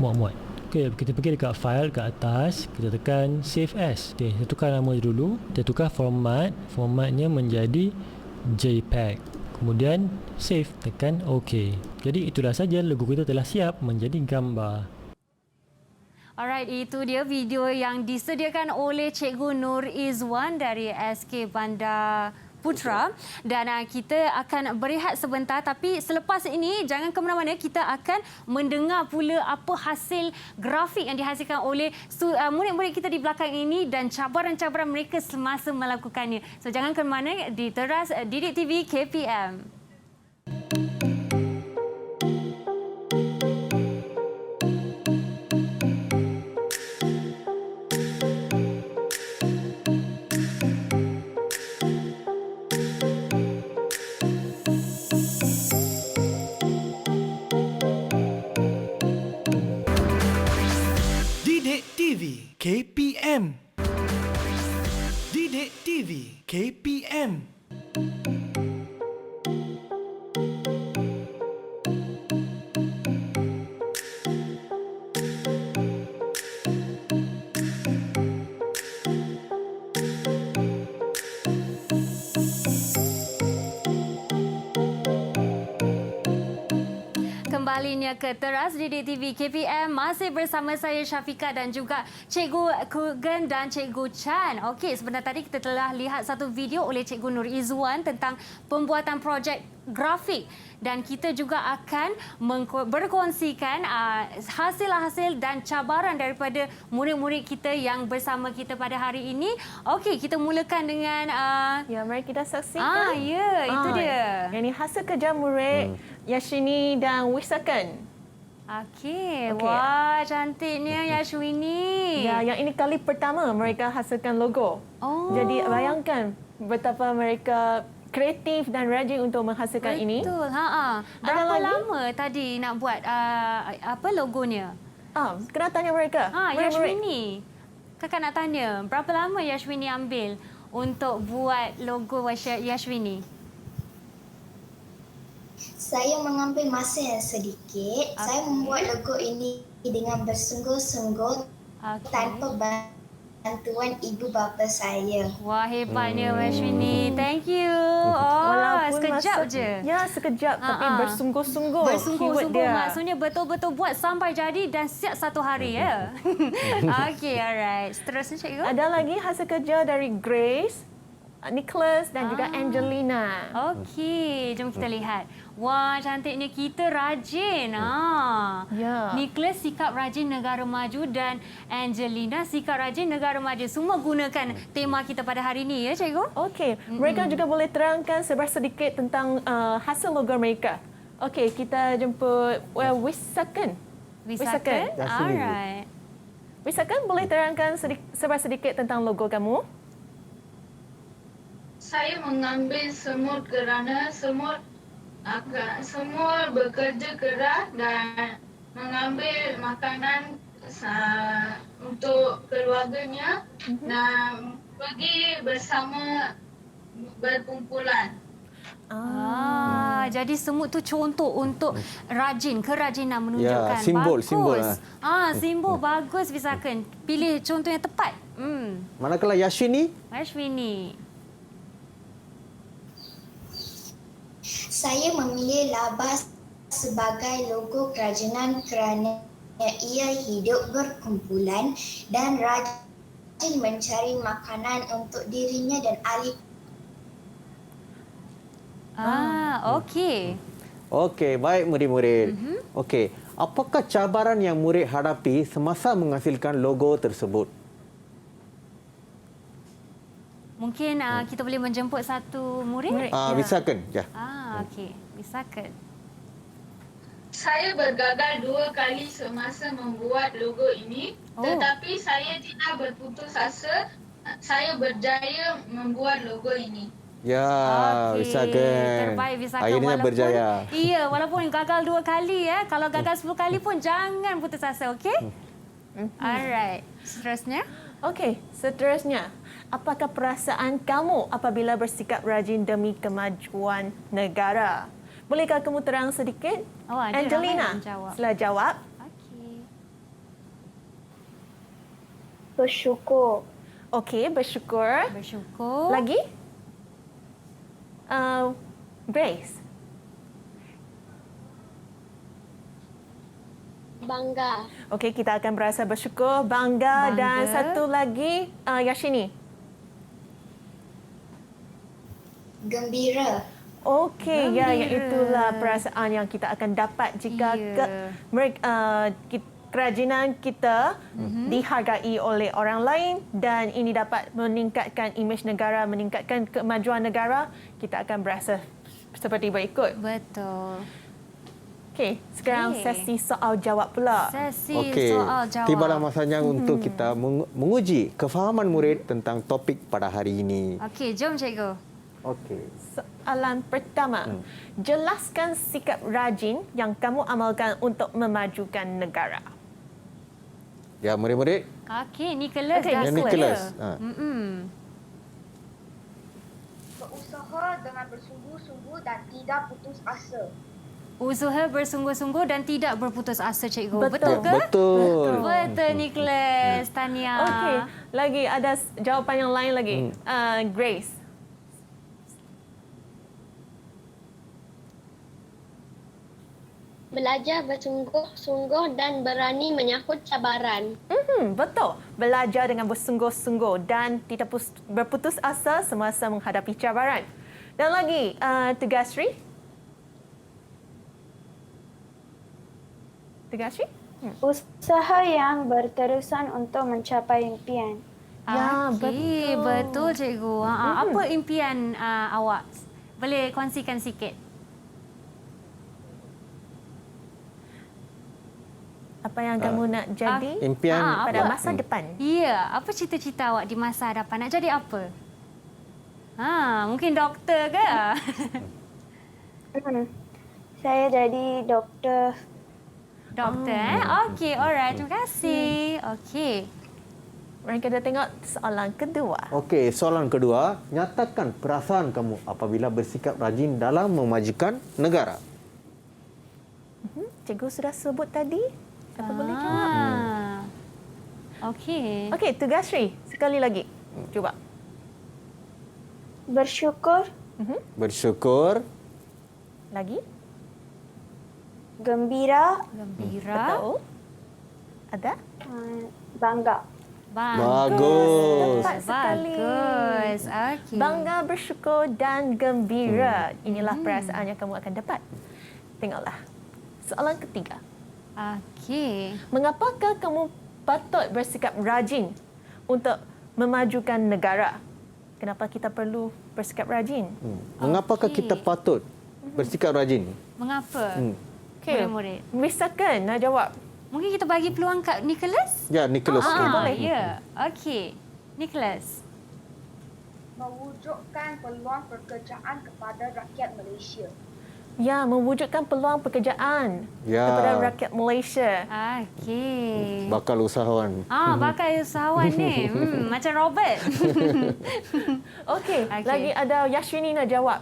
N: muat-muat. Okey, kita pergi dekat file kat atas, kita tekan save as. Okey, kita tukar nama dulu, kita tukar formatnya menjadi JPEG. Kemudian save, tekan OK. Jadi itulah saja, logo kita telah siap menjadi gambar.
B: Alright, itu dia video yang disediakan oleh Cikgu Nur Izwan dari SK Bandar Putra, dan kita akan berehat sebentar, tapi selepas ini jangan ke mana-mana, kita akan mendengar pula apa hasil grafik yang dihasilkan oleh murid-murid kita di belakang ini dan cabaran-cabaran mereka semasa melakukannya. So jangan ke mana, di teras Didik TV KPM.
A: Didik TV KPM. Didik TV KPM.
B: Kembalinya ke teras Didik TV KPM, masih bersama saya Syafiqah dan juga Cikgu Kugan dan Cikgu Chan. Okey, sebentar tadi kita telah lihat satu video oleh Cikgu Nur Izwan tentang pembuatan projek grafik, dan kita juga akan berkongsikan hasil-hasil dan cabaran daripada murid-murid kita yang bersama kita pada hari ini. Okey, kita mulakan dengan
C: ya, mari kita saksikan.
B: Itu dia.
C: Yang ini hasil kerja murid Yashini dan Wisakan.
B: Okey. Wah, cantiknya Yashwini.
C: Ya, yang ini kali pertama mereka hasilkan logo. Jadi bayangkan betapa mereka kreatif dan rajin untuk menghasilkan ini.
B: Betul. Berapa lama tadi nak buat logonya?
C: Kena tanya mereka.
B: Yashwini. Kakak nak tanya, berapa lama Yashwini ambil untuk buat logo Yashwini?
G: Saya mengambil masa yang sedikit. Saya membuat logo ini dengan bersungguh-sungguh tanpa bantuan ibu bapa saya.
B: Wah, hebatnya Yashwini. Thank you. Sekejap je.
C: Ya, sekejap tapi bersungguh-sungguh.
B: Bersungguh-sungguh maksudnya betul-betul buat sampai jadi dan siap satu hari ya. Okey, alright. Seterusnya cikgu.
C: Ada lagi hasil kerja dari Grace, Nicholas dan juga Angelina.
B: Okey, jom kita lihat. Wah, cantiknya kita rajin.
C: Ya.
B: Nicholas sikap rajin negara maju dan Angelina sikap rajin negara maju. Semua gunakan tema kita pada hari ini ya, cikgu.
C: Okey, mereka juga boleh terangkan sedikit tentang hasil logo mereka. Okey, kita jemput Wisakan.
B: Wisakan? Alright.
C: Wisakan, boleh terangkan sedikit tentang logo kamu?
J: Saya mengambil semut kerana semut bekerja keras dan mengambil makanan untuk keluarganya dan pergi bersama berkumpulan.
B: Jadi semut tu contoh untuk kerajinan menunjukkan.
D: Simbol.
B: Simbol bagus Wisakan. Pilih contoh yang tepat.
D: Manakala Yashwini?
G: Saya memilih laba sebagai logo kerajinan kerana ia hidup berkumpulan dan rajin mencari makanan untuk dirinya dan ahli.
B: Okey.
D: Okey, baik murid-murid. Okey, apakah cabaran yang murid hadapi semasa menghasilkan logo tersebut?
B: Mungkin kita boleh menjemput satu murid?
D: Wisakan. Ya.
B: Okey. Wisakan.
J: Saya bergagal 2 kali semasa membuat logo ini, tetapi saya tidak berputus asa. Saya berjaya membuat logo ini.
D: Ya, Wisakan.
B: Terbaik Wisakan.
D: Akhirnya berjaya.
B: Ya, walaupun gagal 2 kali ya. Kalau gagal 10 kali pun jangan putus asa, okey? Alright. Seterusnya?
C: Okey, seterusnya. Apakah perasaan kamu apabila bersikap rajin demi kemajuan negara? Bolehkah kamu terang sedikit? Angelina, sila jawab.
F: Bersyukur.
C: Okey, bersyukur.
B: Bersyukur.
C: Lagi? Grace.
M: Bangga.
C: Okey, kita akan berasa bersyukur, bangga. Dan satu lagi, Yashini.
G: Gembira.
C: Okey, ya, itulah perasaan yang kita akan dapat jika kerajinan kita dihargai oleh orang lain dan ini dapat meningkatkan imej negara, meningkatkan kemajuan negara, kita akan berasa seperti berikut.
B: Betul.
C: Okey, sekarang sesi soal jawab pula.
B: Sesi
D: Okey,
B: soal jawab.
D: tibalah masanya untuk kita menguji kefahaman murid tentang topik pada hari ini.
B: Okey, jom cikgu.
D: Okey.
C: Soalan pertama. Jelaskan sikap rajin yang kamu amalkan untuk memajukan negara.
D: Ya, murid-murid.
B: Okey, Nicholas
C: Okey,
B: dah
D: Nicholas.
I: Berusaha dengan bersungguh-sungguh dan tidak putus asa.
B: Usaha bersungguh-sungguh dan tidak berputus asa, cikgu.
C: Betul
B: ke?
D: Betul.
B: Betul, Nicholas. Tania.
C: Okey, lagi ada jawapan yang lain lagi. Grace.
M: Belajar bersungguh-sungguh dan berani menyahut cabaran.
C: Betul. Belajar dengan bersungguh-sungguh dan tidak berputus asa semasa menghadapi cabaran. Dan lagi, Tegasri. Tegasri?
F: Usaha yang berterusan untuk mencapai impian.
C: Ya,
B: Okey, betul, cikgu. Apa impian awak? Boleh kongsikan sikit?
C: Apa yang kamu nak jadi
D: Impian
C: pada masa depan?
B: Ya, apa cita-cita awak di masa hadapan? Nak jadi apa? Mungkin doktor ke?
F: Saya jadi doktor.
B: Doktor, Okey, alright. Terima kasih. Okey.
C: Mari kita tengok soalan kedua.
D: Okey, soalan kedua. Nyatakan perasaan kamu apabila bersikap rajin dalam memajukan negara.
C: Cikgu sudah sebut tadi. Siapa boleh jawab?
B: Okey.
C: Okey, Tegasri. Sekali lagi. Cuba.
F: Bersyukur.
D: Bersyukur.
C: Lagi.
F: Gembira.
C: Betul. Ada?
F: Bangga.
D: Bagus.
C: Tepat sekali.
B: Bagus. Okey.
C: Bangga, bersyukur dan gembira. Inilah perasaan yang kamu akan dapat. Tengoklah. Soalan ketiga.
B: Okey.
C: Mengapakah kamu patut bersikap rajin untuk memajukan negara? Kenapa kita perlu bersikap rajin?
D: Mengapakah kita patut bersikap rajin?
B: Mengapa?
C: Okey.
B: Murid-murid.
C: Misalkan nak jawab.
B: Mungkin kita bagi peluang kat Nicholas?
D: Ya, Nicholas.
C: boleh.
B: Ya. Okey. Nicholas.
I: Mewujudkan peluang pekerjaan kepada rakyat Malaysia.
C: Ya, mewujudkan peluang pekerjaan
D: Ya.
C: kepada rakyat Malaysia.
B: Okey.
D: Bakal usahawan.
B: Bakal usahawan ni. Macam Robert.
C: Okey, lagi ada Yashini nak jawab.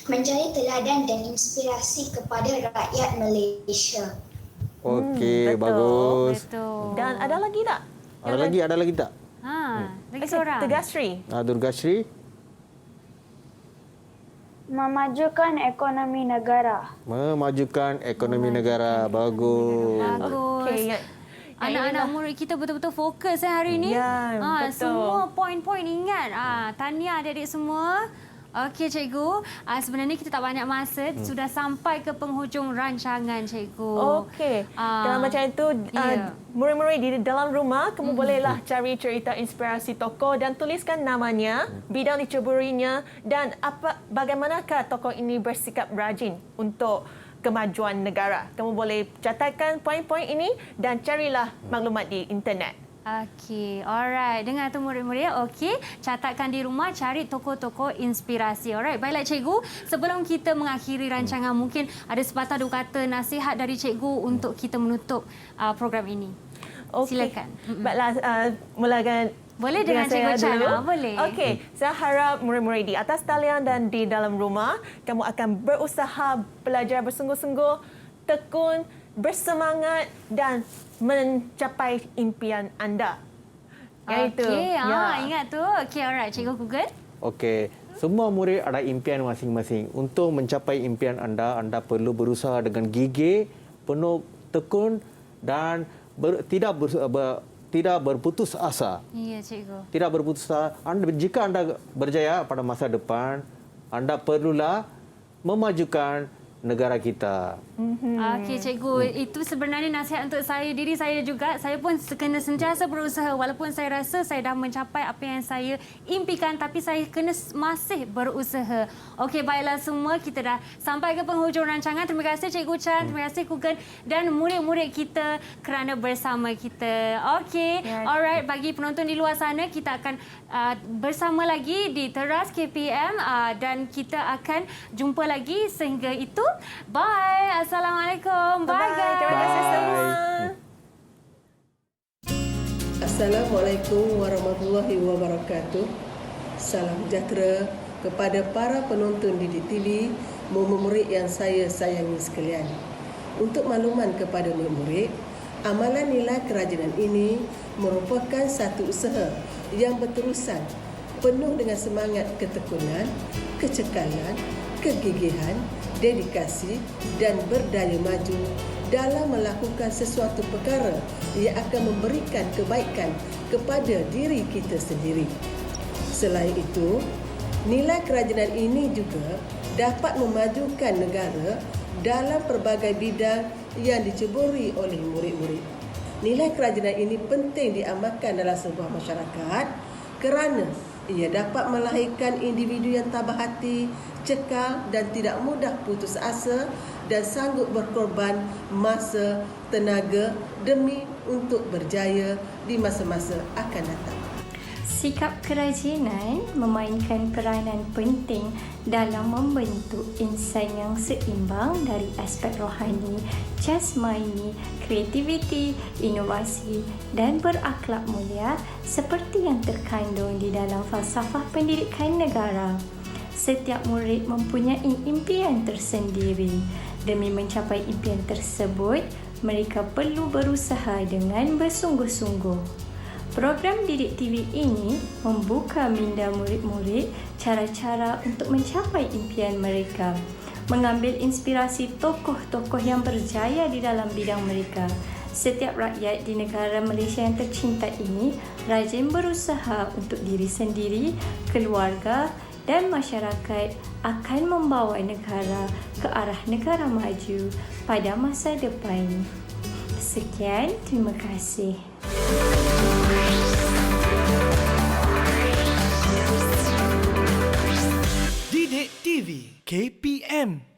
G: Menjadi teladan dan inspirasi kepada rakyat Malaysia.
D: Okey,
C: betul.
D: bagus.
B: Betul.
C: Dan ada lagi tak?
D: Ada lagi tak?
B: Lagi seorang.
C: Tegasri.
D: Durgasri.
F: Memajukan ekonomi negara.
D: Memajukan ekonomi negara. Bagus.
B: Bagus.
C: Okey,
B: Anak-anak murid kita betul-betul fokus hari ini.
C: Ya, betul.
B: Semua poin-poin ingat. Tania adik-adik semua. Okey, cikgu. Sebenarnya kita tak banyak masa. Sudah sampai ke penghujung rancangan, cikgu.
C: Okey. Kalau macam itu, murid-murid di dalam rumah, kamu bolehlah cari cerita inspirasi tokoh dan tuliskan namanya, bidang diceburinya dan bagaimanakah tokoh ini bersikap rajin untuk kemajuan negara. Kamu boleh catatkan poin-poin ini dan carilah maklumat di internet.
B: Okey, alright. Dengar tu murid-murid. Okey, catatkan di rumah, cari tokoh-tokoh inspirasi. Alright, baiklah cikgu. Sebelum kita mengakhiri rancangan, mungkin ada sepatah dua kata nasihat dari cikgu untuk kita menutup program ini. Silakan.
C: Baiklah, mulakan
B: boleh dengan Cikgu Chan. Boleh.
C: Okey, saya harap murid-murid di atas talian dan di dalam rumah, kamu akan berusaha belajar bersungguh-sungguh, tekun, bersemangat dan mencapai impian anda.
B: Okey, ingat tu. Okey, alright. Cikgu Google.
D: Okey, semua murid ada impian masing-masing. Untuk mencapai impian anda perlu berusaha dengan gigih, penuh tekun dan tidak berputus asa.
B: Ya, cikgu.
D: Tidak berputus asa. Jika anda berjaya pada masa depan, anda perlulah memajukan negara kita.
B: Okey, cikgu. Itu sebenarnya nasihat untuk diri saya juga. Saya pun kena sentiasa berusaha walaupun saya rasa saya dah mencapai apa yang saya impikan, tapi saya kena masih berusaha. Okey, baiklah semua, kita dah sampai ke penghujung rancangan. Terima kasih Cikgu Chan, terima kasih Kugan dan murid-murid kita kerana bersama kita. Okey, alright, bagi penonton di luar sana, kita akan bersama lagi di teras KPM dan kita akan jumpa lagi. Sehingga itu, bye. Assalamualaikum. Bye, guys.
C: Terima kasih semua.
O: Assalamualaikum warahmatullahi wabarakatuh. Salam sejahtera kepada para penonton Didik TV, murid-murid yang saya sayangi sekalian. Untuk makluman kepada murid-murid, amalan nilai kerajinan ini merupakan satu usaha yang berterusan, penuh dengan semangat ketekunan, kecekalan, kegigihan, dedikasi dan berdaya maju dalam melakukan sesuatu perkara yang akan memberikan kebaikan kepada diri kita sendiri. Selain itu, nilai kerajinan ini juga dapat memajukan negara dalam pelbagai bidang yang diceburi oleh murid-murid. Nilai kerajinan ini penting diamalkan dalam sebuah masyarakat kerana ia dapat melahirkan individu yang tabah hati, cekal dan tidak mudah putus asa dan sanggup berkorban masa, tenaga demi untuk berjaya di masa-masa akan datang.
P: Sikap kerajinan memainkan peranan penting dalam membentuk insan yang seimbang dari aspek rohani, jasmani, kreativiti, inovasi dan berakhlak mulia seperti yang terkandung di dalam falsafah pendidikan negara. Setiap murid mempunyai impian tersendiri. Demi mencapai impian tersebut, mereka perlu berusaha dengan bersungguh-sungguh. Program Didik TV ini membuka minda murid-murid cara-cara untuk mencapai impian mereka, mengambil inspirasi tokoh-tokoh yang berjaya di dalam bidang mereka. Setiap rakyat di negara Malaysia yang tercinta ini rajin berusaha untuk diri sendiri, keluarga dan masyarakat akan membawa negara ke arah negara maju pada masa depan. Sekian, terima kasih.
A: Didik TV KPM